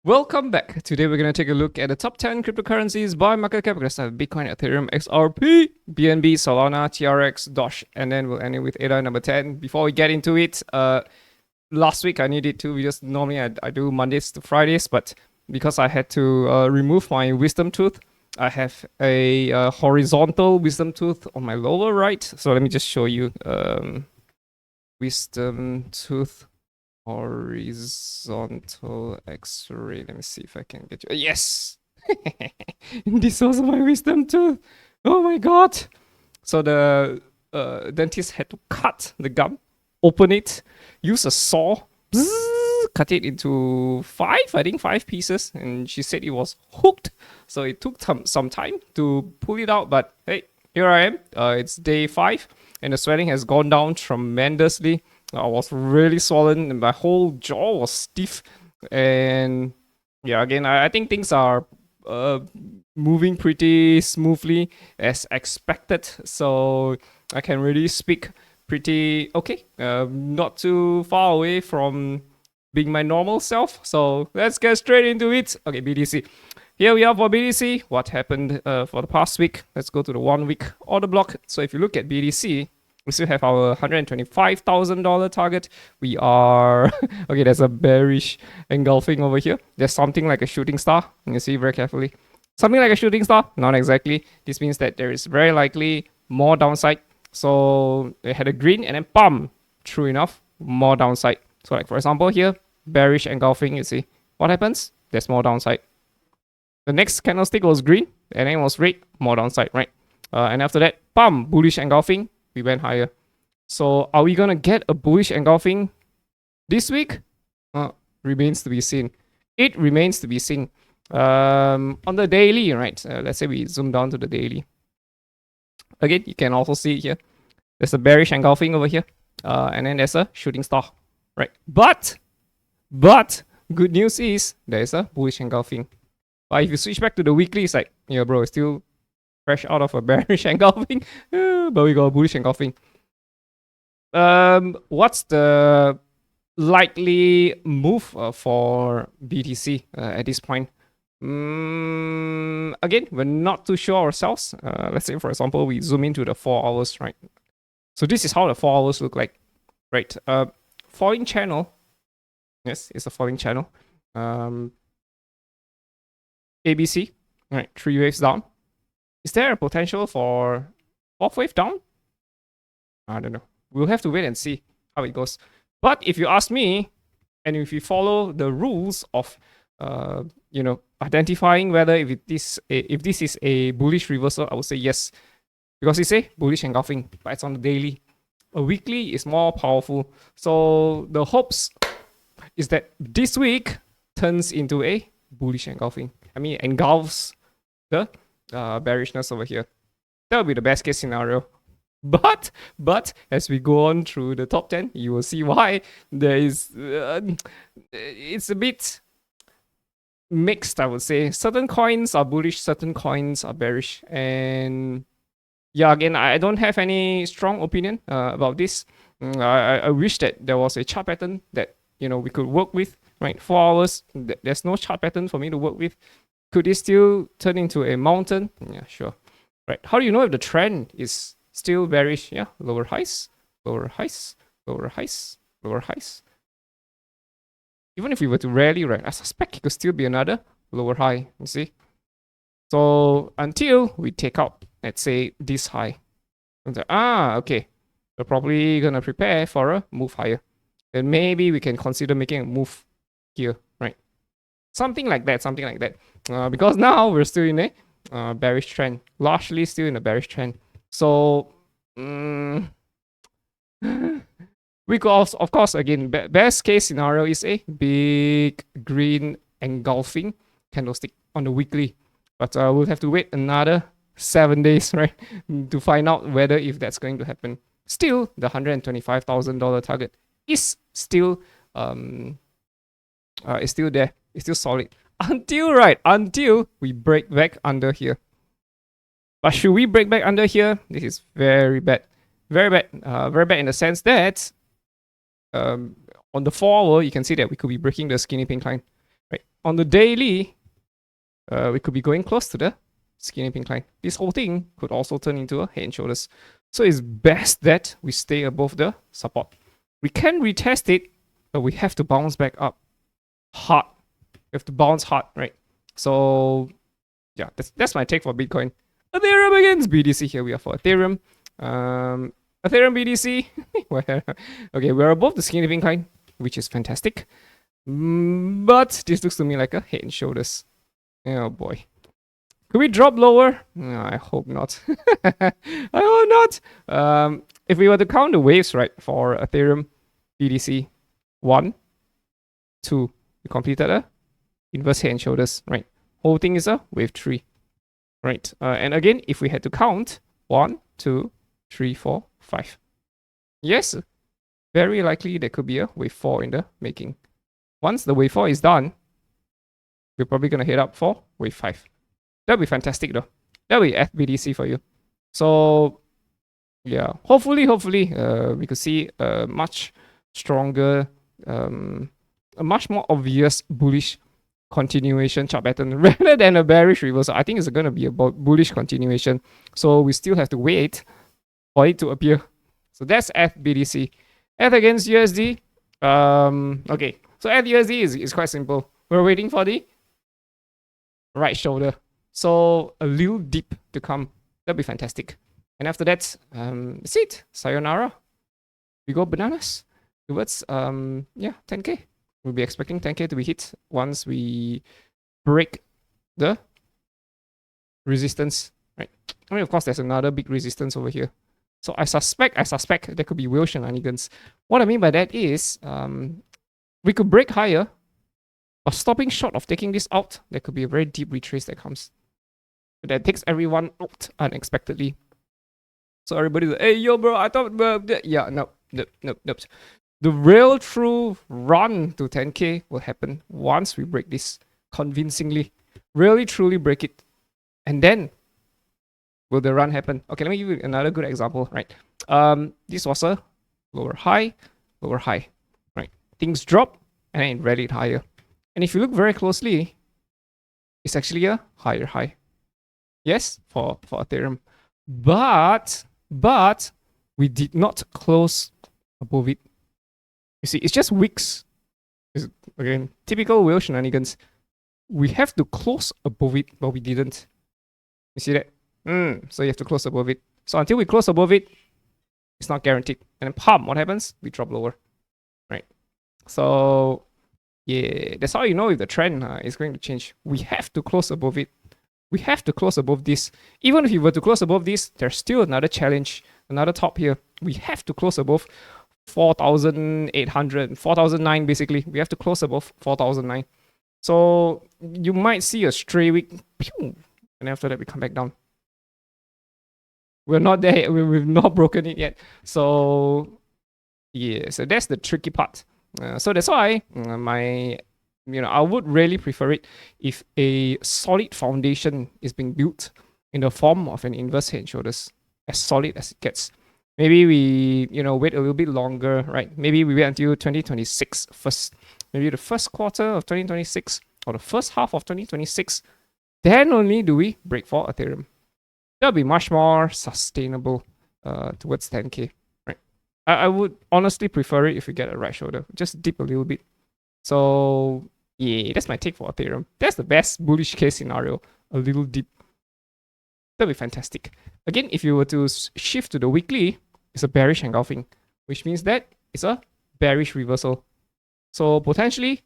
Welcome back. Today we're going to take a look at the top 10 cryptocurrencies by market cap. We're going to start with Bitcoin, Ethereum, XRP, BNB, Solana, TRX, DOGE, and then we'll end it with ADA number 10. Before we get into it, last week I needed 2 videos. Normally I do Mondays to Fridays, but because I had to remove my wisdom tooth, I have a horizontal wisdom tooth on my lower right. So let me just show you wisdom tooth. Horizontal X-ray. Let me see if I can get you. Yes, this was my wisdom tooth. Oh my god! So the dentist had to cut the gum, open it, use a saw, cut it into 5 pieces, and she said it was hooked. So it took some time to pull it out, but hey, here I am. It's day 5, and the swelling has gone down tremendously. I was really swollen and my whole jaw was stiff, and yeah, again, I think things are moving pretty smoothly as expected, so I can really speak pretty okay, not too far away from being my normal self. So let's get straight into it. Okay, BTC. Here we are for BTC. What happened for the past week? Let's go to the 1 week order block. So if you look at BTC, we still have our $125,000 target. We are okay. There's a bearish engulfing over here. There's something like a shooting star. You can see very carefully. Something like a shooting star. Not exactly. This means that there is very likely more downside. So they had a green and then bam. True enough, more downside. So like for example here, bearish engulfing. You see what happens? There's more downside. The next candlestick was green and then it was red. More downside, right? And after that, bam, bullish engulfing. We went higher. So are we gonna get a bullish engulfing this week? Remains to be seen. It remains to be seen. On the daily, right? Let's say we zoom down to the daily. Again, you can also see here. There's a bearish engulfing over here, and then there's a shooting star, right? But good news is there's a bullish engulfing. But if you switch back to the weekly, it's like, yeah, bro, it's still fresh out of a bearish engulfing, but we got a bullish engulfing. What's the likely move for BTC at this point? Again, we're not too sure ourselves. Let's say, for example, we zoom into the 4 hours, right? So this is how the 4 hours look like, right? Falling channel. Yes, it's a falling channel. ABC, right? 3 waves down. Is there a potential for 4th wave down? I don't know. We'll have to wait and see how it goes. But if you ask me, and if you follow the rules of, identifying whether if this is a bullish reversal, I would say yes, because it's a bullish engulfing, but it's on the daily. A weekly is more powerful. So the hopes is that this week turns into a bullish engulfing. I mean, engulfs the bearishness over here. That would be the best case scenario. But as we go on through the top 10, you will see why there is it's a bit mixed, I would say. Certain coins are bullish, certain coins are bearish, and yeah, again, I don't have any strong opinion about this. I wish that there was a chart pattern that we could work with, right? 4 hours, there's no chart pattern for me to work with. Could it still turn into a mountain? Yeah, sure. Right. How do you know if the trend is still bearish? Yeah, lower highs, lower highs, lower highs, lower highs. Even if we were to rally, right, I suspect it could still be another lower high, you see? So until we take out, let's say, this high. Okay. We're probably going to prepare for a move higher. Then maybe we can consider making a move here, right? Something like that. Because now we're still in a bearish trend, largely still in a bearish trend. So we could also, of course, again, best case scenario is a big green engulfing candlestick on the weekly. But we'll have to wait another 7 days, right, to find out whether if that's going to happen. Still, the $125,000 target is still there. It's still solid until we break back under here. But should we break back under here? This is very bad. Very bad in the sense that on the 4 hour, you can see that we could be breaking the skinny pink line. Right? on the daily, we could be going close to the skinny pink line. This whole thing could also turn into a head and shoulders. So it's best that we stay above the support. We can retest it, but we have to bounce back up hard. We have to bounce hard, right? So yeah, that's my take for Bitcoin. Ethereum against BTC. Here we are for Ethereum. Ethereum BTC. Okay, we're above the skinny pink line, which is fantastic. But this looks to me like a head and shoulders. Oh boy. Could we drop lower? No, I hope not. I hope not. If we were to count the waves, right, for Ethereum BTC, 1, 2, we completed a inverse head and shoulders, right? Whole thing is a wave 3, right? And again, if we had to count 1, 2, 3, 4, 5. Yes, very likely there could be a wave 4 in the making. Once the wave 4 is done, we're probably going to head up for wave 5. That'll be fantastic though. That'll be FBDC for you. So yeah, hopefully we could see a much stronger, a much more obvious bullish continuation chart pattern rather than a bearish reversal. I think it's going to be a bullish continuation. So we still have to wait for it to appear. So that's FBDC. ETH against USD. Okay, so ETH USD is quite simple. We're waiting for the right shoulder. So a little dip to come. That'd be fantastic. And after that, that's it. Sayonara. We go bananas towards 10k. We'll be expecting 10k to be hit once we break the resistance. Right. I mean, of course, there's another big resistance over here. So I suspect there could be whale shenanigans. What I mean by that is we could break higher, but stopping short of taking this out, there could be a very deep retrace that comes. That takes everyone out unexpectedly. So everybody's like, hey, yo, bro, I thought, yeah, nope. The real true run to 10k will happen once we break this convincingly. Really, truly break it. And then will the run happen? Okay, let me give you another good example, right? This was a lower high, right? Things drop and then it rallied higher. And if you look very closely, it's actually a higher high. Yes, for Ethereum. But we did not close above it. You see, it's just wicks. It's, again, typical whale shenanigans. We have to close above it, but we didn't. You see that? So you have to close above it. So until we close above it, it's not guaranteed. And then pump, what happens? We drop lower. Right? So yeah, that's how you know if the trend is going to change. We have to close above it. We have to close above this. Even if you were to close above this, there's still another challenge, another top here. We have to close above 4,800, 4,009 basically. We have to close above 4,009. So you might see a stray wick, and after that we come back down. We're not there. We've not broken it yet. So yeah, so that's the tricky part. So that's why I would really prefer it if a solid foundation is being built in the form of an inverse head and shoulders, as solid as it gets. Maybe we, wait a little bit longer, right? Maybe we wait until 2026 first. Maybe the first quarter of 2026 or the first half of 2026. Then only do we break for Ethereum. That'll be much more sustainable towards 10k, right? I would honestly prefer it if we get a right shoulder. Just dip a little bit. So yeah, that's my take for Ethereum. That's the best bullish case scenario. A little dip. That'd be fantastic. Again, if you were to shift to the weekly, it's a bearish engulfing, which means that it's a bearish reversal. So potentially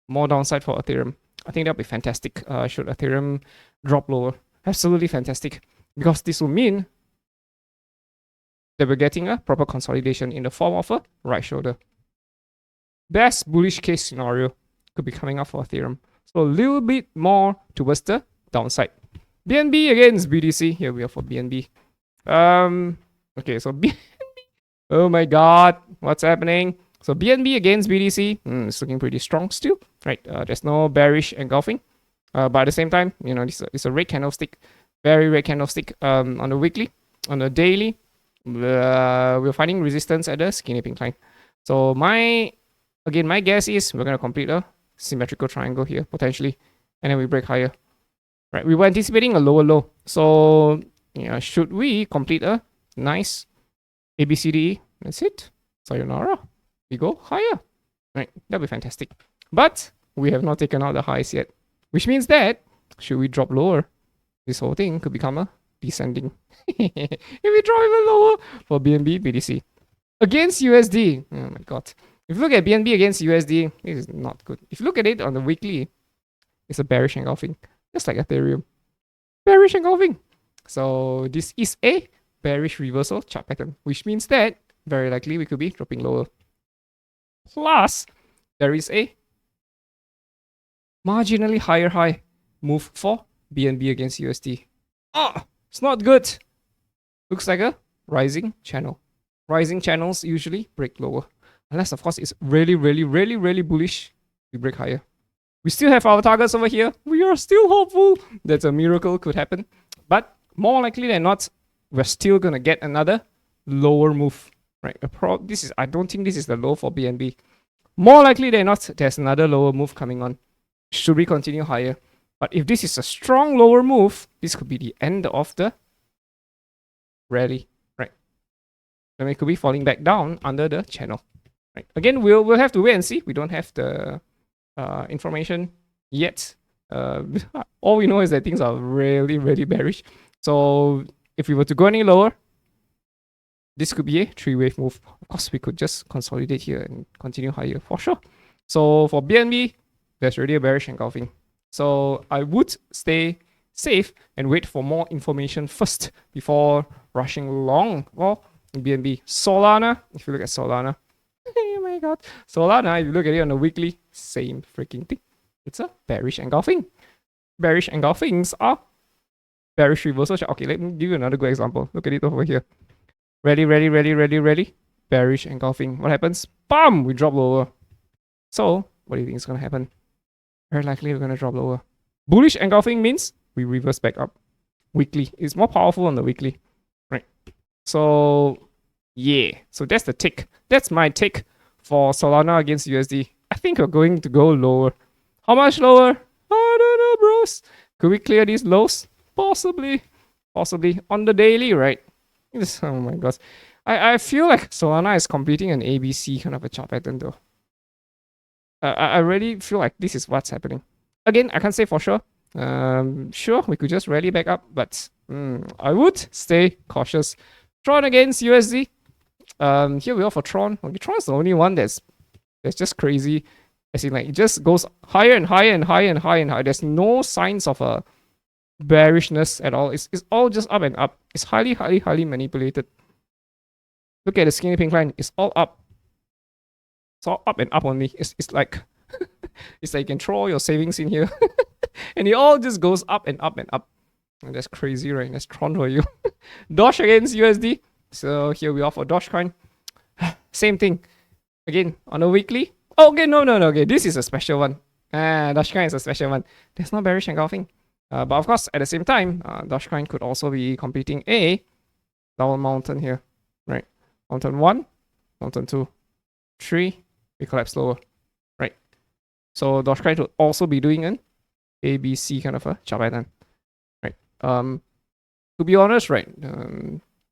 more downside for Ethereum. I think that'll be fantastic. Should Ethereum drop lower? Absolutely fantastic. Because this will mean that we're getting a proper consolidation in the form of a right shoulder. Best bullish case scenario could be coming up for Ethereum. So a little bit more towards the downside. BNB against BTC. Here we are for BNB. Okay, so BNB. Oh my god, what's happening? So BNB against BTC. It's looking pretty strong still, right? There's no bearish engulfing. But at the same time, it's a red candlestick. Very red candlestick on the weekly. On the daily, we're finding resistance at the skinny pink line. So my guess is we're going to complete a symmetrical triangle here, potentially. And then we break higher. Right, we were anticipating a lower low. So, yeah, should we complete a nice ABCDE? That's it. Sayonara. We go higher. Right, that'll be fantastic. But we have not taken out the highs yet. Which means that, should we drop lower, this whole thing could become a descending. If we drop even lower for BNB, BTC. Against USD. Oh my god. If you look at BNB against USD, this is not good. If you look at it on the weekly, it's a bearish engulfing. Just like Ethereum. Bearish engulfing. So this is a bearish reversal chart pattern, which means that very likely we could be dropping lower. Plus, there is a marginally higher high move for BNB against USD. Ah, it's not good. Looks like a rising channel. Rising channels usually break lower. Unless, of course, it's really, really, really, really bullish, we break higher. We still have our targets over here. We are still hopeful that a miracle could happen. But more likely than not, we're still going to get another lower move. Right? I don't think this is the low for BNB. More likely than not, there's another lower move coming on. Should we continue higher? But if this is a strong lower move, this could be the end of the rally. Right? Then we could be falling back down under the channel. Right? Again, we'll have to wait and see. We don't have the information yet. All we know is that things are really, really bearish. So if we were to go any lower, this could be a three-wave move. Of course, we could just consolidate here and continue higher for sure. So for BNB, there's already a bearish engulfing. So I would stay safe and wait for more information first before rushing long. Well, BNB. Solana, if you look at Solana, oh my god. Solana, if you look at it on a weekly, same freaking thing. It's a bearish engulfing. Bearish engulfings are bearish reversal. Okay, let me give you another good example. Look at it over here. Ready. Bearish engulfing. What happens? Bam! We drop lower. So, what do you think is going to happen? Very likely we're going to drop lower. Bullish engulfing means we reverse back up. Weekly. It's more powerful on the weekly. Right. So, yeah. So that's the take. That's my take for Solana against USD. I think we're going to go lower. How much lower? I don't know, bros. Could we clear these lows? Possibly. Possibly. On the daily, right? Oh my gosh. I feel like Solana is completing an ABC kind of a chart pattern though. I really feel like this is what's happening. Again, I can't say for sure. Sure, we could just rally back up, but I would stay cautious. Tron against USD. Here we are for Tron. Okay, Tron is the only one that's just crazy. As in, like, it just goes higher and higher and higher and higher and higher. There's no signs of a bearishness at all. It's all just up and up. It's highly manipulated. Look at the skinny pink line. It's all up. It's all up and up only. It's like it's like you can throw your savings in here, and it all just goes up and up and up. And that's crazy, right? That's Tron for you. DOGE against USD. So here we are for Dogecoin. Same thing. Again, on a weekly. Oh, okay, no. Okay, this is a special one. Dogecoin is a special one. There's no bearish engulfing. But of course, at the same time, Dogecoin could also be completing a double mountain here. Right? Mountain 1, mountain 2, 3. We collapse lower. Right? So Dogecoin would also be doing an ABC kind of a chart pattern. Right? To be honest, right?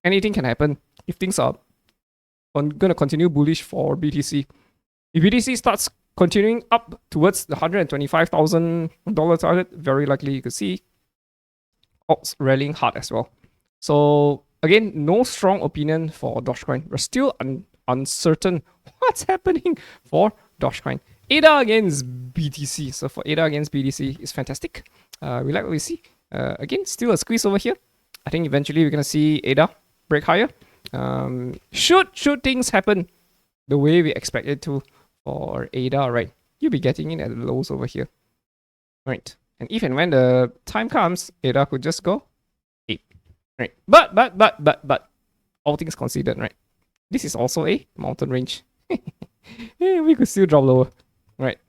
Anything can happen if things are gonna continue bullish for BTC. If BTC starts continuing up towards the $125,000 target, very likely you could see alts rallying hard as well. So again, no strong opinion for Dogecoin. We're still uncertain what's happening for Dogecoin. ADA against BTC. So for ADA against BTC is fantastic. We like what we see. Again, still a squeeze over here. I think eventually we're gonna see ADA break higher. Should things happen the way we expect it to for ADA, right? You'll be getting in at the lows over here. Right. And if and when the time comes, ADA could just go 8. Right. But all things considered, right? This is also a mountain range. We could still drop lower. Right.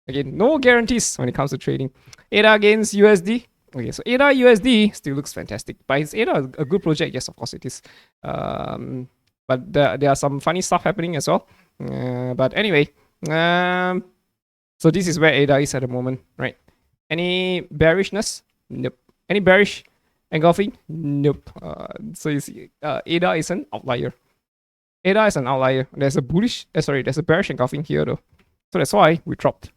Again, no guarantees when it comes to trading. ADA against USD. Okay, so ADA USD still looks fantastic. But is ADA a good project? Yes, of course it is. But there are some funny stuff happening as well. But anyway, So this is where ADA is at the moment, right? Any bearishness? Nope. Any bearish engulfing? Nope. So you see, ADA is an outlier. ADA is an outlier. There's a there's a bearish engulfing here though. So that's why we dropped.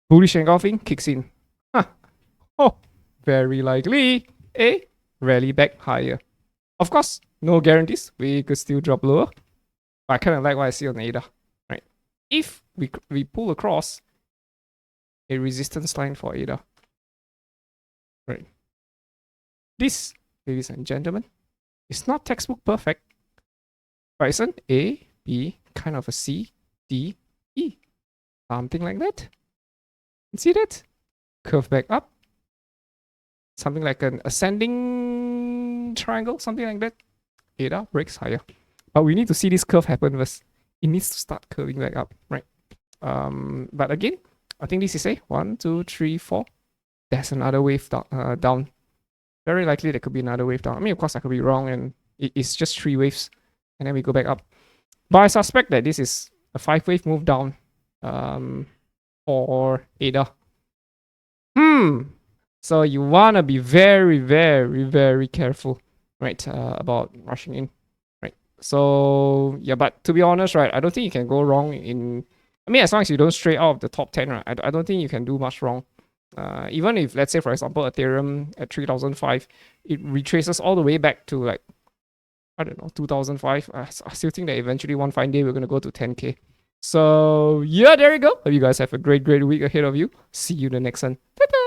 Bullish engulfing kicks in. Huh. Oh, very likely a rally back higher. Of course, no guarantees. We could still drop lower. But I kind of like what I see on ADA, right? If we pull across a resistance line for ADA, right? This, ladies and gentlemen, is not textbook perfect. But it's an A, B, kind of a C, D, E. Something like that. See that? Curve back up. Something like an ascending triangle, something like that. ADA breaks higher. But we need to see this curve happen first. It needs to start curving back up, right? But again, I think this is a 1, 2, 3, 4. There's another wave down. Very likely there could be another wave down. I mean, of course, I could be wrong, and it's just 3 waves, and then we go back up. But I suspect that this is a 5-wave move down for ADA. So you wanna be very, very, very careful, right? About rushing in, right? So yeah, but to be honest, right, I don't think you can go wrong in. I mean, as long as you don't stray out of the top 10, right, I don't think you can do much wrong. Even if, let's say, for example, Ethereum at 3005, it retraces all the way back to like, I don't know, 2005. I still think that eventually one fine day we're gonna go to 10K. So yeah, there you go. Hope you guys have a great week ahead of you. See you in the next one. Ta-ta!